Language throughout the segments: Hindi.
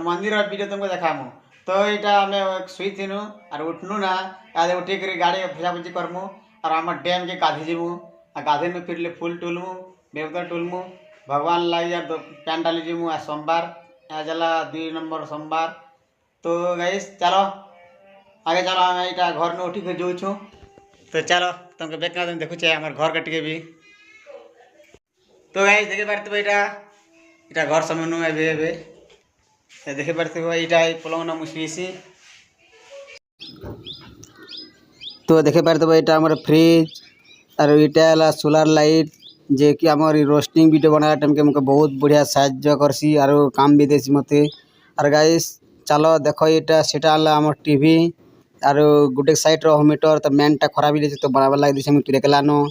मंदिर वीडियो तुमको देखामु। तो यहाँ आम शुई थी और उठनु ना याद उठिक गाड़ी भजा भुजी करमु और आम डैम के गाधी जीमु आ गाधी में फिर फुल टुलमु बेवतर टुलमु भगवान लगे यार पैन डाली जीमु आ सोमवार यहाँ चला 2 नंबर सोमवार। तो गाइस चलो आगे चलो आम यहाँ घर में उठिक जाऊँ। तो चलो तुमको बेकना तुम देखुचे आम घर के टिके भी। तो गाइस देखी पार्थ यहाँ घर समयनु एबे देखी पार्थ यहाँ पलंग ना मुसी। तो देखी पार्थ यहाँ आम फ्रिज और यहाँ सोलार लाइट जे कि आम रोस्टिंग वीडियो बना टाइम के मुझे बहुत बढ़िया साहाଯ୍य करसी और काम भी देसी मते। और गाइस चलो देखो यहाँ सेटा आम टीवी और गोटे साइड रो मीटर तो मेनटा खराब ही तो बनाबार लगे देसी मुझे देखलानो।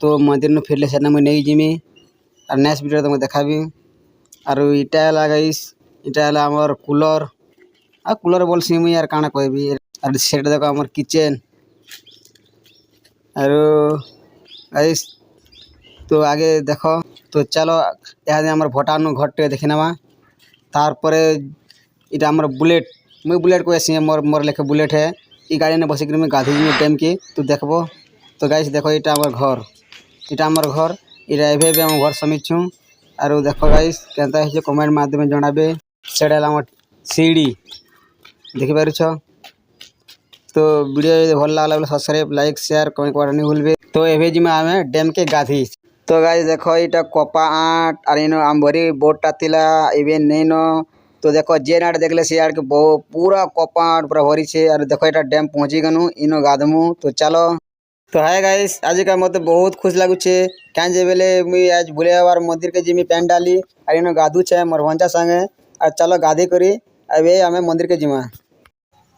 तो मंदिर न फिरले से मुझे नहीं जिमी और नेक्स्ट वीडियो तुमको देखाबी। और इटा गाइस इटा आमर कूलर आ कूलर बोलसी मुई यार काना कहबी। और सेटा देखो आमर किचन और गाइस तो आगे देखो। तो चलो यहाँ आमर भटानु घटे देखी नवा तार इटा आमर बुलेट मुई बुलेट को ऐसी मोर लेखे बुलेट है ये गाड़ी ने बसिक मैं गाधी डैम की तो देखबो। तो गाइस देखो यहाँ आमर घर यहाँ आमर घर यहाँ एवं आम घर समीचु और देखो गाइस केनता है कमेंट माध्यम जनाबे। सेटा आम सीढ़ी देखी पारुछ। तो वीडियो भल लगला बोले सब्सक्राइब लाइक शेयर कमेंट करवा नहीं भूलबे। तो एवं जिमा आम डैम के गाधी। तो गाइस देखो यहाँ कपा आट और इन आमरी बोटा थिला इवेन नहीं न। तो देखो जे आट देखले से आड़ के पूरा कपा आट पूरा भरी छे। और देखो यहाँ डैम पहुँची गनु इनो गाधमु। तो चलो तो हाय गाइस आज का मत बहुत खुश लगुचे क्या बेले मुई आज भूले बार मंदिर के जिमी पैन डाली और इन गाधु छे मोर भंचा संगे और चलो गाधी करी अबे आम मंदिर के जिमा।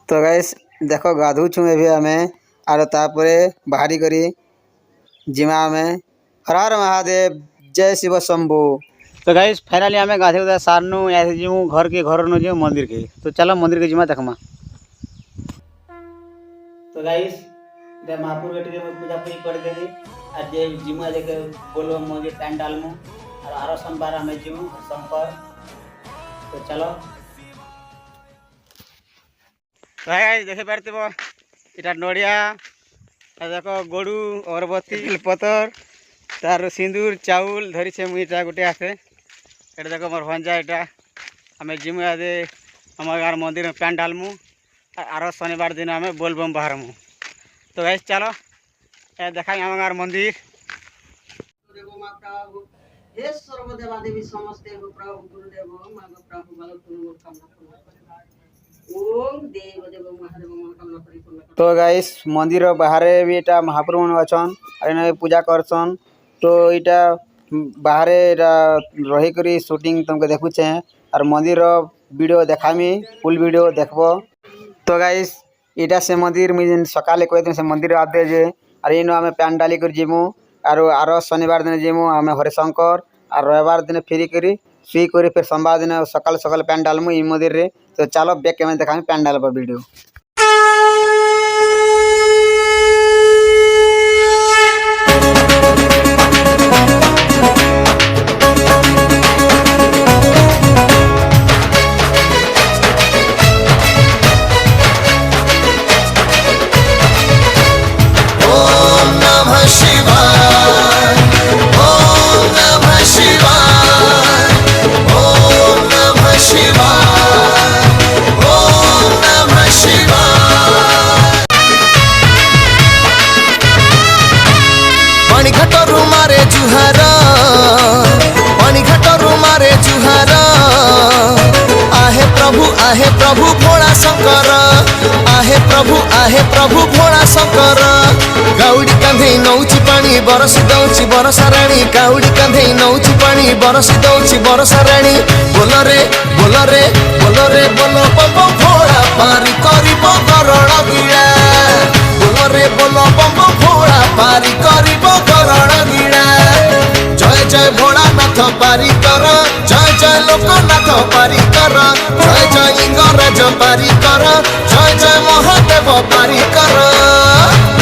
तो गाइस देखो गाधु छू एबे आम और तापरे बाहरी करी जिमा आम हर हर महादेव जय शिव शंभु। तो गाइस फाइनली आम गाधी उदा सारनु ऐसे जीमु घर के घर न जीमु मंदिर के। तो चलो मंदिर के जिमा देखमा। तो गाइस दे महापुर के टिके पूजा पूजी कर देली आज जे जिमु देखे बोलो मंदिर पैन डालमु और आरो सोमवार आम जीमु शंकर। तो चलो तो गाइस देखे पारते इटा नड़िया देखो गड़ू अगरबत्ती पतर तार सिंदूर चाउल धरी छे मुई इटा गोटे आसे एटा देखो मोर भंजा इटा आम जिमु आदे आम गाँव मंदिर में पैन डालमु आरो शनिवार दिन आम बोलबम बाहरमु। तो गाइस चलो देखा आम गाँव मंदिर। हे सर्वदेवादेवी समस्ते प्रभु गुरुदेव माग प्रभु तो गाइस मंदिर बाहर भी इटा महाप्रभु मन अछन और पूजा करसन। तो इटा बाहर रही करी शूटिंग तुमको देखुचे और मंदिर वीडियो देखामी फुल वीडियो देखबो। तो गाइस इटा से मंदिर मुझे सकाले कहते से मंदिर आते जे और इन आम पैन डाली कर जीमु और आरो शनिवार दिन जीमु आम हरिशंकर और रविवार दिन फ्री करी सुई करी फिर सोमवार दिन सकाल सकाल पैन डालमु इ मंदिर रे। तो चलो बैक कैमरा देखा पैन डाल वीडियो। आहे प्रभु भोला शंकर आहे प्रभु भोला शंकर गाउडी कांधे नौची पानी बरसी दौची बरसा रानी गाउडी कांधे नौची पानी बरसी दौची बरसा रानी बोलो रे बोलो रे बोलो रे बोलो बम भोला पारी करिबो करण गिड़ा बोलो रे बोलो बम भोला पारी करिबो करण गिड़ा जय जय भोलानाथ पारी कर जय जय लोकनाथ पारी कर जय जय इंगराज पारी कर जय जय महादेव पारी कर।